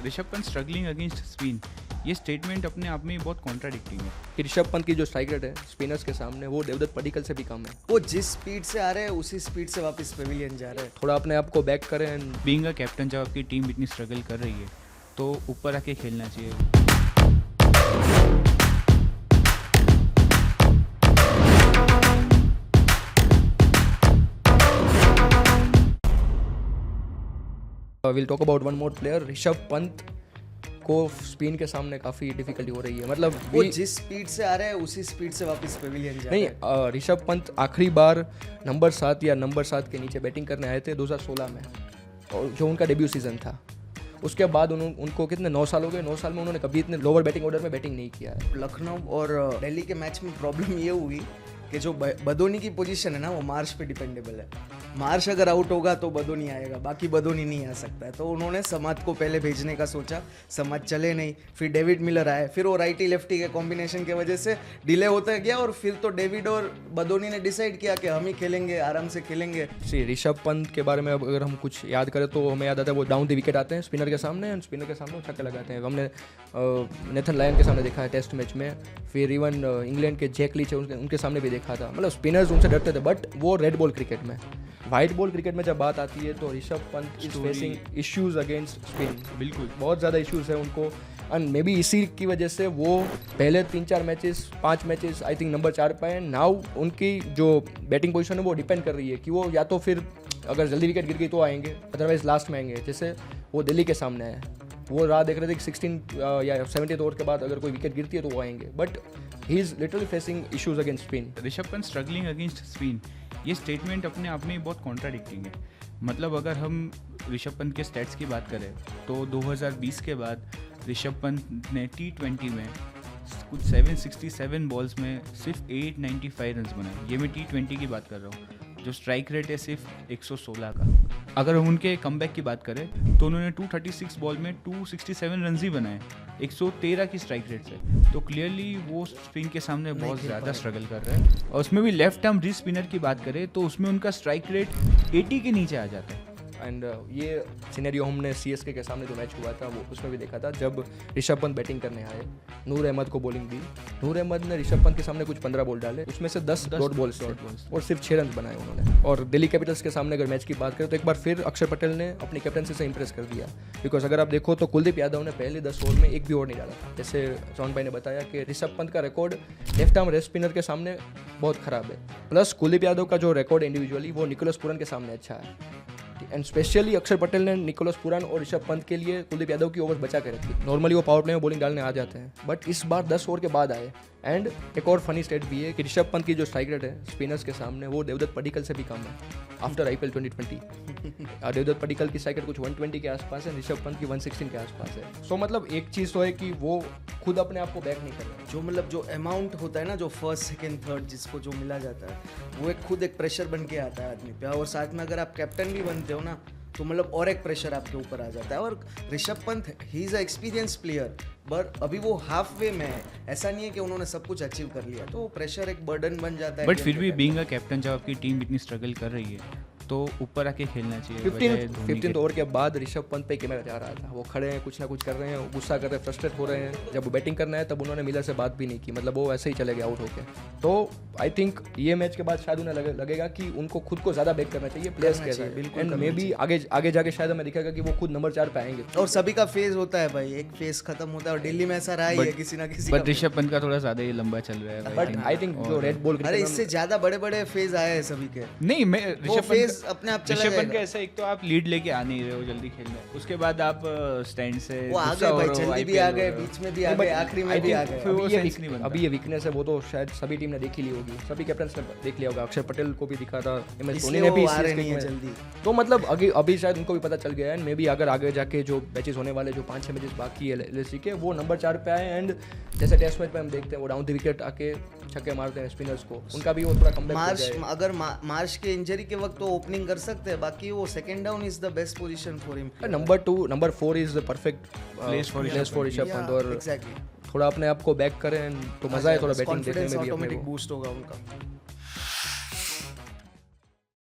Rishabh Pant struggling against spin, ये statement अपने आप में बहुत कॉन्ट्राडिक्टिंग है कि ऋषभ पंत की जो स्ट्राइक रेट है स्पिनर्स के सामने वो देवदत्त पडिक्कल से भी कम है। वो जिस स्पीड से आ रहे हैं उसी स्पीड से वापस पेविलियन जा रहे हैं। थोड़ा अपने आप को बैक करें एंड बीइंग अ कैप्टन जब आपकी टीम इतनी स्ट्रगल कर रही है तो ऊपर आके खेलना चाहिए। Will talk about one more player. Rishabh Pant को स्पिन के सामने काफ़ी डिफिकल्टी हो रही है, मतलब वो जिस स्पीड से आ रहे हैं उसी स्पीड से वापस पेविलियन जा रहे हैं। नहीं, ऋषभ पंत आखिरी बार नंबर 7 या नंबर 7 के नीचे बैटिंग करने आए थे 2016 में, और जो उनका डेब्यू सीजन था। उसके बाद उनको कितने 9 साल हो गए, 9 साल में उन्होंने कभी इतने लोअर बैटिंग ऑर्डर में बैटिंग नहीं किया है। लखनऊ और दिल्ली के मैच में प्रॉब्लम ये हुई कि जो बदोनी की पोजीशन है ना वो मार्श पे डिपेंडेबल है। मार्श अगर आउट होगा तो बदोनी आएगा, बाकी बदोनी नहीं आ सकता है। तो उन्होंने समाद को पहले भेजने का सोचा, समाद चले नहीं, फिर डेविड मिलर आए, फिर वो राइटी लेफ्टी के कॉम्बिनेशन की वजह से डिले होता गया और फिर तो डेविड और बदोनी ने डिसाइड किया कि हम ही खेलेंगे, आराम से खेलेंगे। ऋषभ पंत के बारे में अगर हम कुछ याद करें तो हमें याद आता है वो डाउन द विकेट आते हैं स्पिनर के सामने, एंड स्पिनर के सामने वो छक्के लगाते हैं। हमने नेथन लायन के सामने देखा है टेस्ट मैच में, फिर इवन इंग्लैंड के जैक लीच है उनके सामने भी देखा था। मतलब स्पिनर्स उनसे डरते थे, बट वो रेड बॉल क्रिकेट में, वाइट बॉल क्रिकेट में जब बात आती है तो Rishabh Pant is facing issues against spin. बिल्कुल बहुत ज़्यादा इश्यूज है उनको, एंड मे बी इसी की वजह से वो पहले 3-4 matches 5 matches I think number 4 पे हैं। नाउ उनकी जो बैटिंग पोजीशन है वो डिपेंड कर रही है कि वो या तो फिर अगर जल्दी विकेट गिर गई तो आएंगे, अदरवाइज लास्ट में आएंगे। जैसे वो दिल्ली के सामने है, वो राह देख रहे थे कि 16 या 17 ओवर के बाद अगर कोई विकेट गिरती है तो वो आएंगे, but he is literally facing issues against spin. Rishabh Pant struggling against spin, ये स्टेटमेंट अपने आप में बहुत कॉन्ट्राडिक्टिंग है। मतलब अगर हम ऋषभ पंत के स्टैट्स की बात करें तो 2020 के बाद ऋषभ पंत ने T20 में कुछ 767 बॉल्स में सिर्फ 895 रन बनाए। ये मैं T20 की बात कर रहा हूँ, जो स्ट्राइक रेट है सिर्फ 116 का। अगर हम उनके कमबैक की बात करें तो उन्होंने 236 बॉल में 267 रन ही बनाए 113 की स्ट्राइक रेट से। तो क्लियरली वो स्पिन के सामने बहुत ज़्यादा स्ट्रगल कर रहे हैं। और उसमें भी लेफ्ट आर्म रिस्ट स्पिनर की बात करें तो उसमें उनका स्ट्राइक रेट 80 के नीचे आ जाता है। एंड ये सिनेरियो हमने CSK के सामने जो मैच हुआ था वो उसमें भी देखा था, जब ऋषभ पंत बैटिंग करने आए, नूर अहमद को बॉलिंग दी। नूर अहमद ने ऋषभ पंत के सामने कुछ 15 बॉल डाले, उसमें से 10 डॉट बॉल्स और सिर्फ 6 रन बनाए उन्होंने। और दिल्ली कैपिटल्स के सामने अगर मैच की बात करें तो एक बार फिर अक्षर पटेल ने अपनी कैप्टनसी से इंप्रेस कर दिया, बिकॉज अगर आप देखो तो कुलदीप यादव ने पहले 10 ओवर में एक भी ओवर नहीं डाला था। जैसे चौहान भाई ने बताया कि ऋषभ पंत का record left arm rest spinner के सामने बहुत खराब है, प्लस कुलदीप यादव का जो रिकॉर्ड इंडिविजुअली वो निकोलस पूरन के सामने अच्छा है। एंड स्पेशली अक्षर पटेल ने निकोलस पूरन और ऋषभ पंत के लिए कुलदीप यादव की ओवर बचा के रखी। नॉर्मली वो पावर प्ले में बॉलिंग डालने आ जाते हैं, बट इस बार 10 ओवर के बाद आए। एंड एक और फनी स्टेट भी है कि ऋषभ पंत की जो स्ट्राइक रेट है स्पिनर्स के सामने वो देवदत्त पडिक्कल से भी कम है आफ्टर IPL 2020। देवदत्त पडिक्कल की स्ट्राइक रेट कुछ 120 के आसपास है, ऋषभ पंत की 116 के आसपास है। सो मतलब एक चीज़ तो है कि वो खुद अपने आप को बैक नहीं कर रहे। जो मतलब जो अमाउंट होता है ना, जो फर्स्ट सेकंड थर्ड जिसको जो मिला जाता है, वो एक खुद एक प्रेशर बन के आता है आदमी पे। और साथ में अगर आप कैप्टन भी बनते हो ना तो मतलब और एक प्रेशर आपके ऊपर आ जाता है। और Rishabh Pant he is a experience player, but अभी वो हाफ वे में है। ऐसा नहीं है कि उन्होंने सब कुछ अचीव कर लिया, तो प्रेशर एक बर्डन बन जाता है। बट फिर भी बीइंग अ कैप्टन जब आपकी टीम इतनी स्ट्रगल कर रही है तो ऊपर आके खेलना चाहिए। 15th ओवर के बाद ऋषभ पंत पे कैमरा जा रहा था, वो खड़े हैं, कुछ ना कुछ कर रहे हैं, गुस्सा कर रहे हैं, फ्रस्ट्रेट हो रहे हैं। जब बैटिंग करना है तब उन्होंने मिलर से बात भी नहीं की, मतलब वो ऐसे ही चले गए आउट होके। तो आई थिंक ये मैच के बाद शायद उन्हें लगेगा कि उनको खुद को ज़्यादा बैक करना चाहिए प्लेयर्स के साथ। बिल्कुल, एंड मे बी आगे जाके शायद हमें दिखेगा कि वो खुद नंबर 4 पे आएंगे। और सभी का फेज होता है भाई, एक फेज खत्म होता है और दिल्ली में ऐसा रहा ही है किसी ना किसी। बट ऋषभ पंत का थोड़ा ज़्यादा ही लंबा चल रहा है। बट आई थिंक जो रेड बॉल, अरे इससे ज़्यादा बड़े बड़े फेज आए हैं सभी के। नहीं, मैं ऋषभ फेज अपने आप चला ऋषभ पंत का ऐसा, एक तो आप लीड लेके आ नहीं रहे हो जल्दी खेलने, उसके बाद आप स्टैंड से वो आ गए भाई, जल्दी भी आ गए, बीच में भी आ गए, आखिरी में भी आ गए। अभी ये वीकनेस है वो तो शायद सभी टीम ने देख ही ली होगी, सभी कैप्टन्स ने देख लिया होगा। अक्षर पटेल को भी दिखा था, MS धोनी ने भी जल्दी। तो मतलब अभी शायद उनको भी पता चल गया है। मे बी अगर आगे जाके जो मैचेस होने वाले, जो 5-6 मैचेस बाकी है LSC के, वो नंबर 4 पे आए। एंड जैसे टेस्ट मैच में हम देखते हैं वो डाउन द विकेट आके छक्के मारते हैं स्पिनर्स को, उनका भी वो थोड़ा कमबैक हो जाए। अगर मार्च के इंजरी के वक्त तो ओपनिंग कर सकते हैं, बाकी वो second down is the best position for him. Number 4 is the perfect place for Rishabh Pant. और एग्जैक्टली थोड़ा अपने आप को बैक करें तो मजा है, थोड़ा बैटिंग देखने में भी ऑटोमेटिक बूस्ट होगा उनका।